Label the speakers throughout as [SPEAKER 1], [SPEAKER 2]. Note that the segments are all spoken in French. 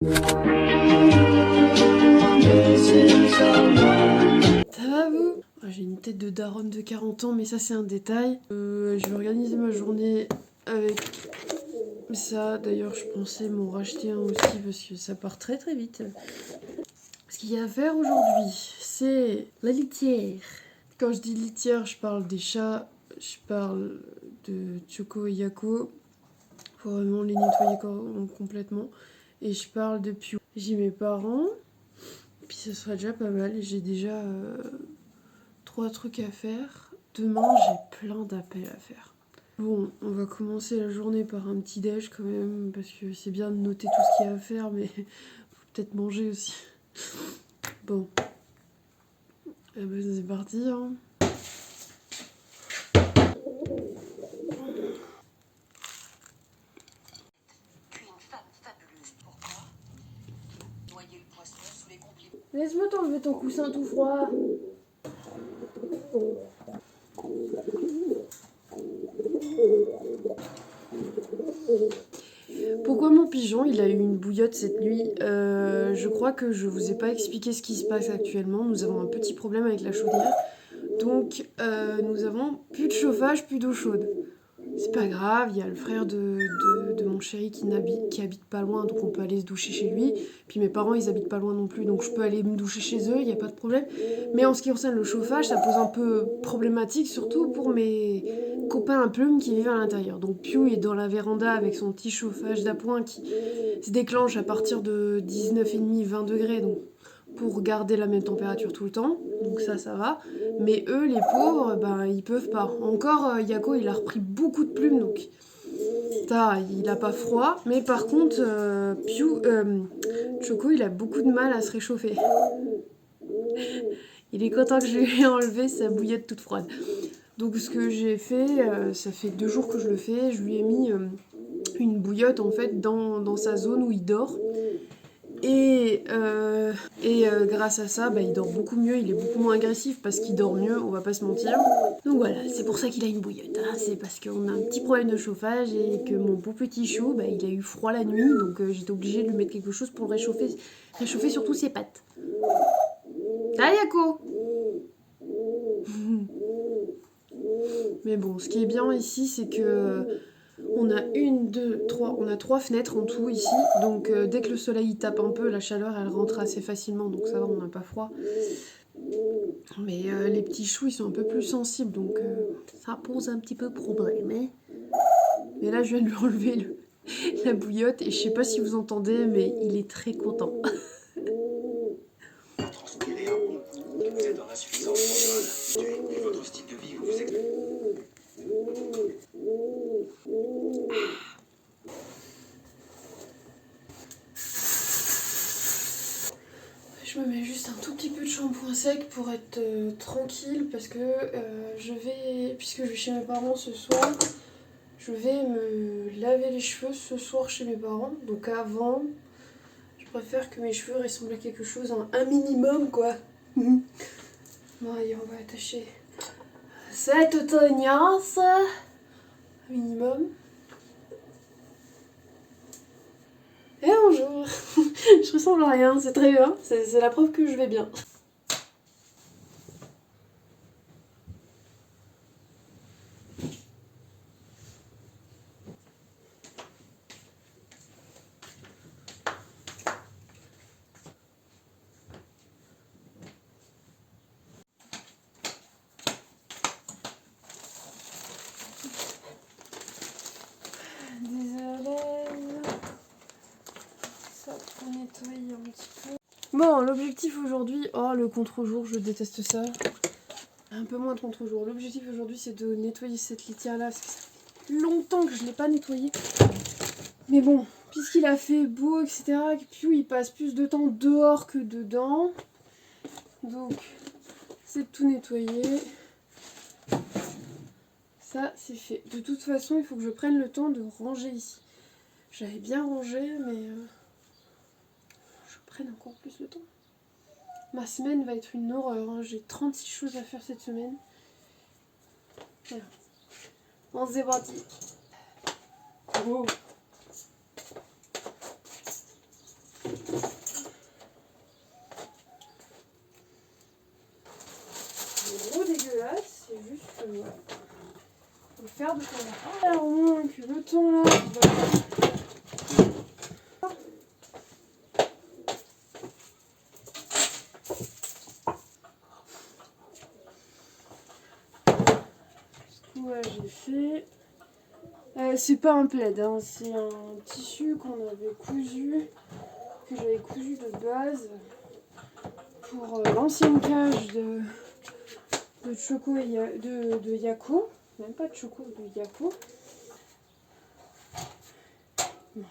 [SPEAKER 1] Ça va vous? J'ai une tête de daronne de 40 ans, mais ça c'est un détail. Je vais organiser ma journée avec ça. D'ailleurs, je pensais m'en racheter un aussi parce que ça part très très vite. Ce qu'il y a à faire aujourd'hui, c'est la litière. Quand je dis litière, je parle des chats, je parle de Choco et Yako. Faut vraiment les nettoyer complètement. Et je parle de Piu. J'ai mes parents, puis ce sera déjà pas mal. J'ai déjà 3 trucs à faire. Demain, j'ai plein d'appels à faire. Bon, on va commencer la journée par un petit déj quand même, parce que c'est bien de noter tout ce qu'il y a à faire, mais faut peut-être manger aussi. Bon, eh ben, c'est parti, hein. Laisse-moi t'enlever ton coussin tout froid. Pourquoi mon pigeon il a eu une bouillotte cette nuit? Je crois que je vous ai pas expliqué ce qui se passe actuellement. Nous avons un petit problème avec la chaudière. Donc nous avons plus de chauffage, plus d'eau chaude. C'est pas grave, il y a le frère de mon chéri qui habite pas loin, donc on peut aller se doucher chez lui. Puis mes parents, ils habitent pas loin non plus, donc je peux aller me doucher chez eux, il n'y a pas de problème. Mais en ce qui concerne le chauffage, ça pose un peu problématique, surtout pour mes copains à plumes qui vivent à l'intérieur. Donc Piu est dans la véranda avec son petit chauffage d'appoint qui se déclenche à partir de 19,5-20 degrés, donc pour garder la même température tout le temps. Donc ça va. Mais eux, les pauvres, ben, ils peuvent pas. Encore, Yako, il a repris beaucoup de plumes, donc ça, il a pas froid. Mais par contre, Choco, il a beaucoup de mal à se réchauffer. Il est content que je lui ai enlevé sa bouillotte toute froide. Donc ce que j'ai fait, ça fait 2 jours que je le fais, je lui ai mis une bouillotte en fait dans sa zone où il dort. Et grâce à ça, bah, il dort beaucoup mieux, il est beaucoup moins agressif parce qu'il dort mieux, on va pas se mentir. Donc voilà, c'est pour ça qu'il a une bouillotte. Hein. C'est parce qu'on a un petit problème de chauffage et que mon beau petit chou, bah, il a eu froid la nuit, donc j'étais obligée de lui mettre quelque chose pour le réchauffer surtout ses pattes. Ah Yako. Mais bon, ce qui est bien ici, c'est que on a 3 fenêtres en tout ici. Donc dès que le soleil tape un peu, la chaleur elle rentre assez facilement, donc ça va, on n'a pas froid. Mais les petits choux ils sont un peu plus sensibles, donc ça pose un petit peu problème. Hein. Mais là je viens de lui enlever la bouillotte et je sais pas si vous entendez, mais il est très content.
[SPEAKER 2] Transpirez un bon coup. Vous êtes en insuffisance mentale. Et votre style de vie vous explique.
[SPEAKER 1] Je me mets juste un tout petit peu de shampoing sec pour être tranquille parce que puisque je vais chez mes parents ce soir, je vais me laver les cheveux ce soir chez mes parents. Donc avant, je préfère que mes cheveux ressemblent à quelque chose, un minimum quoi. Bon allez, on va attacher cette tognasse. Un minimum. Et bonjour. Je ressemble à rien, c'est très bien, c'est la preuve que je vais bien. Nettoyer un petit peu. Bon, l'objectif aujourd'hui... Oh, le contre-jour, je déteste ça. Un peu moins de contre-jour. L'objectif aujourd'hui, c'est de nettoyer cette litière-là. Ça fait longtemps que je ne l'ai pas nettoyée. Mais bon, puisqu'il a fait beau, etc., puis il passe plus de temps dehors que dedans. Donc, c'est de tout nettoyer. Ça, c'est fait. De toute façon, il faut que je prenne le temps de ranger ici. J'avais bien rangé, mais... prenne encore plus le temps. Ma semaine va être une horreur. Hein. J'ai 36 choses à faire cette semaine. Voilà. On se parti. Oh. regarde. Alors, au moins que le temps là. Ouais, j'ai fait. C'est pas un plaid, hein, c'est un tissu qu'on avait cousu, que j'avais cousu de base pour l'ancienne cage de Choco et de Yako. Même pas de Choco, de Yako. Non,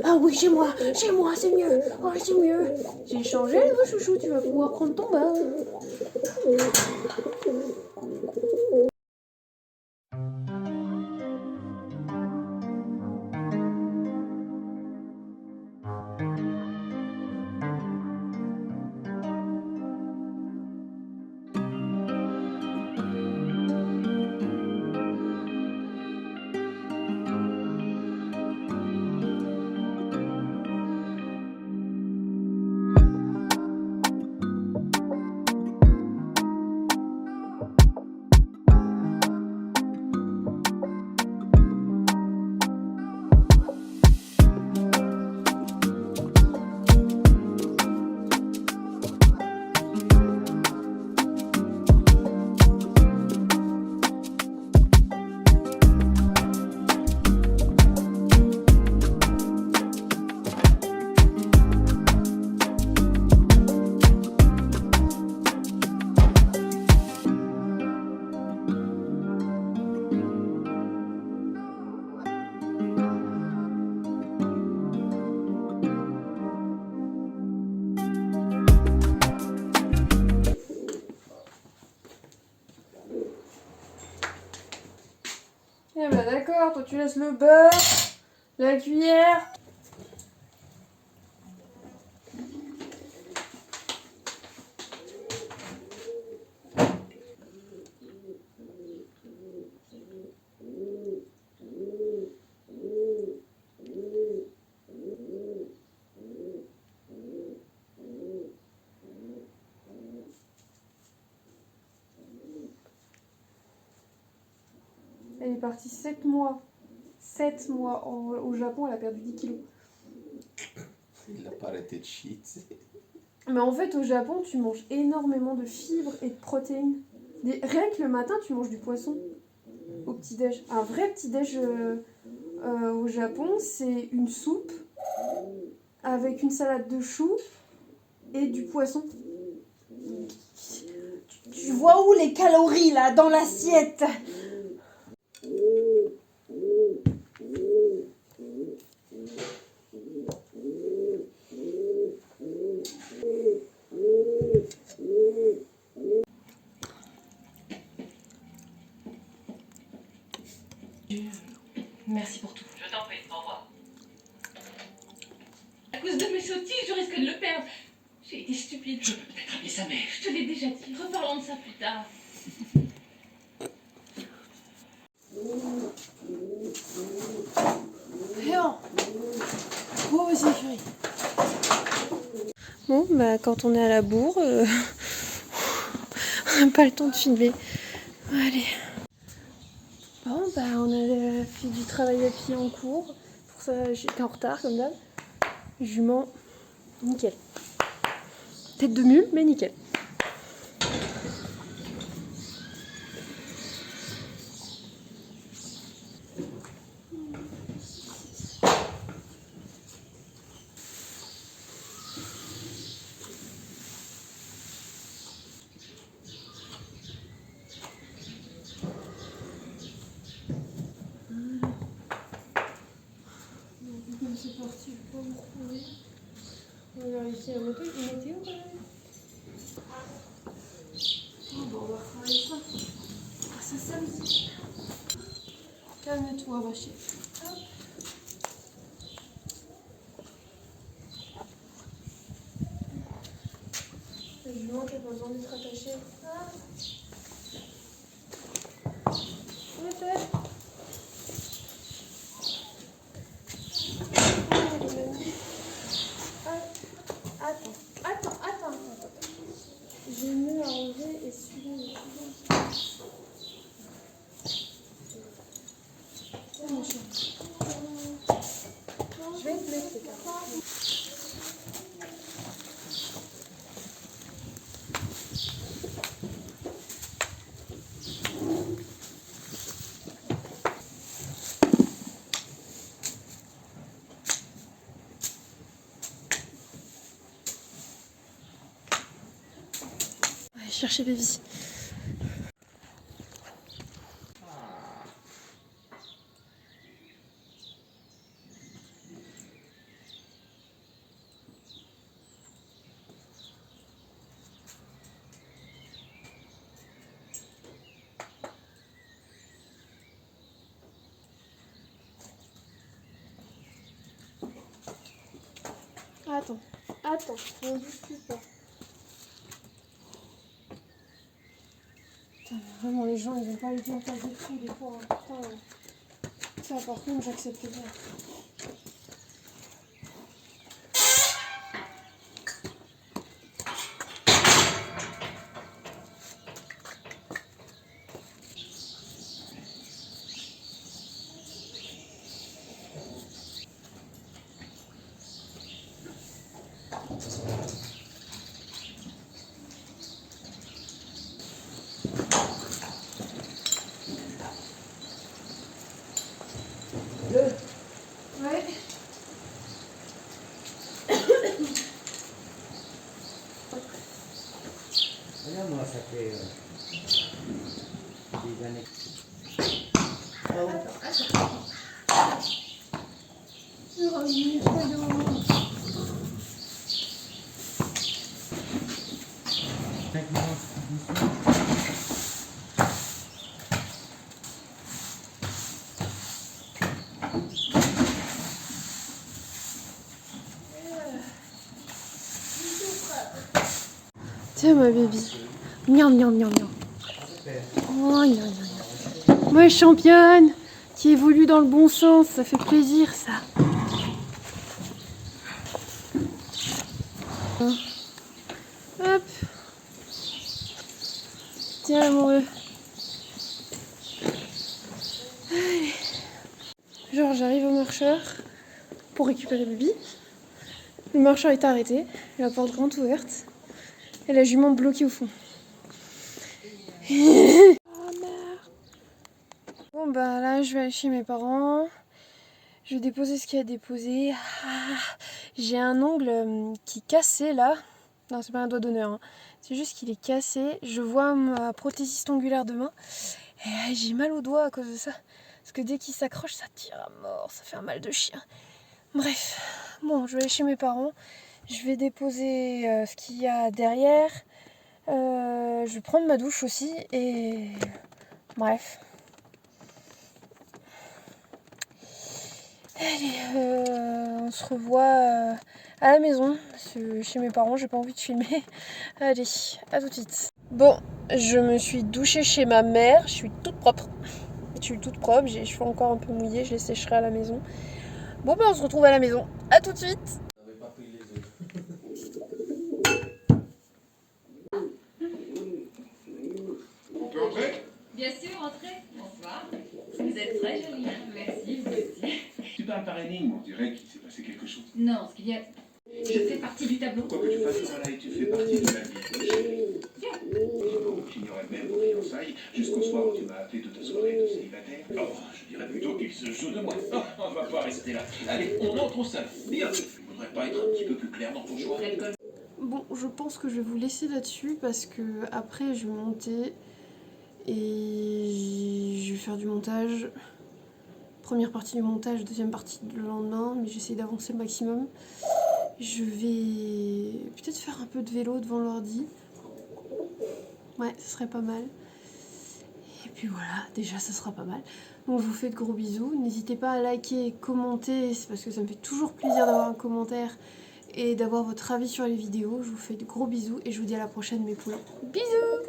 [SPEAKER 3] Ah oui, chez moi, c'est mieux. Oh, c'est mieux. J'ai changé, le chouchou, tu vas pouvoir prendre ton bain.
[SPEAKER 1] Eh ben d'accord, toi tu laisses le beurre, la cuillère. Elle est partie 7 mois. 7 mois au Japon, elle a perdu 10 kilos.
[SPEAKER 4] Il n'a pas arrêté de chier.
[SPEAKER 1] Mais en fait, au Japon, tu manges énormément de fibres et de protéines. Rien que le matin, tu manges du poisson au petit-déj. Un vrai petit-déj au Japon, c'est une soupe avec une salade de choux et du poisson.
[SPEAKER 3] Tu vois où les calories là dans l'assiette?
[SPEAKER 5] Merci pour tout.
[SPEAKER 6] Je t'en prie, au revoir. À cause de mes sottises, je risque de le perdre. J'ai été stupide. Je peux peut-être appeler sa mère. Je te l'ai déjà dit. Reparlons de ça plus tard.
[SPEAKER 1] Bien. Pauvres écuries. Bon, bah quand on est à la bourre, on n'a pas le temps de filmer. Allez. Bon, bah on a fait du travail à pied en cours. Pour ça, j'étais en retard comme d'hab. Jument, nickel. Tête de mule, mais nickel. C'est parti, je vais pas me retrouver. On va vérifier la moto, une météo quand même. Oh, bah on va retravailler ça. Ah, c'est samedi. Calme-toi, ma chérie. Hop. Le jument qui a pas besoin d'être attaché. Ah. Attends. J'ai une nœud à enlever et celui-là il est toujours. Oh mon chéri. Je vais te mettre les cartes. On va aller chercher Baby. Attends, on ne discute pas. Putain, mais vraiment, les gens, ils vont pas aller en face de tout, des fois. Hein. Putain, ça, par contre, j'accepte pas. Ouais.
[SPEAKER 4] Regarde, moi, ça fait des années.
[SPEAKER 1] Tiens, ma baby. Miam, miam, miam, miam. Oh, miam, miam, miam. Moi, championne, qui évolue dans le bon sens, ça fait plaisir, ça. Hop. Tiens, amoureux. Allez. Genre, j'arrive au marcheur pour récupérer Baby. Le marchand est arrêté, la porte grande ouverte et la jument bloquée au fond. Bon bah là je vais aller chez mes parents. Je vais déposer ce qu'il y a à déposer. Ah, j'ai un ongle qui est cassé là. Non, c'est pas un doigt d'honneur, hein. C'est juste qu'il est cassé. Je vois ma prothésiste ongulaire demain. Et j'ai mal au doigt à cause de ça. Parce que dès qu'il s'accroche, ça tire à mort. Ça fait un mal de chien. Bref. Bon, je vais aller chez mes parents. Je vais déposer ce qu'il y a derrière. Je vais prendre ma douche aussi. Et... bref. Allez, on se revoit à la maison, parce que chez mes parents, j'ai pas envie de filmer. Allez, à tout de suite. Bon, je me suis douchée chez ma mère, je suis toute propre. J'ai les cheveux encore un peu mouillés, je les sécherai à la maison. Bon, ben on se retrouve à la maison. À tout de suite.
[SPEAKER 2] On peut entrer?
[SPEAKER 6] Bien sûr, entrez. Bonsoir. Vous êtes très jolie. Merci, vous aussi.
[SPEAKER 2] Tu parles par énigme, on dirait qu'il s'est passé quelque chose.
[SPEAKER 6] Non, ce qu'il y a... Je fais partie du tableau.
[SPEAKER 2] Quoi que tu fasses, voilà, et tu fais partie de la vie. Bravo, j'ignorais même vos fiançailles. Jusqu'au soir où tu m'as appelé de ta soirée de célibataire. Oh, je dirais plutôt qu'il se joue de moi. Oh, on va pas rester là. Allez, on entre au salon. Bien. Tu voudrais pas être un petit peu plus clair dans ton choix?
[SPEAKER 1] Bon, je pense que je vais vous laisser là-dessus parce que après je vais monter et je vais faire du montage. Première partie du montage, deuxième partie le lendemain, mais j'essaie d'avancer le maximum. Je vais peut-être faire un peu de vélo devant l'ordi. Ouais, ce serait pas mal. Et puis voilà, déjà ça sera pas mal. Donc je vous fais de gros bisous. N'hésitez pas à liker, commenter, c'est parce que ça me fait toujours plaisir d'avoir un commentaire et d'avoir votre avis sur les vidéos. Je vous fais de gros bisous et je vous dis à la prochaine mes poulets. Bisous.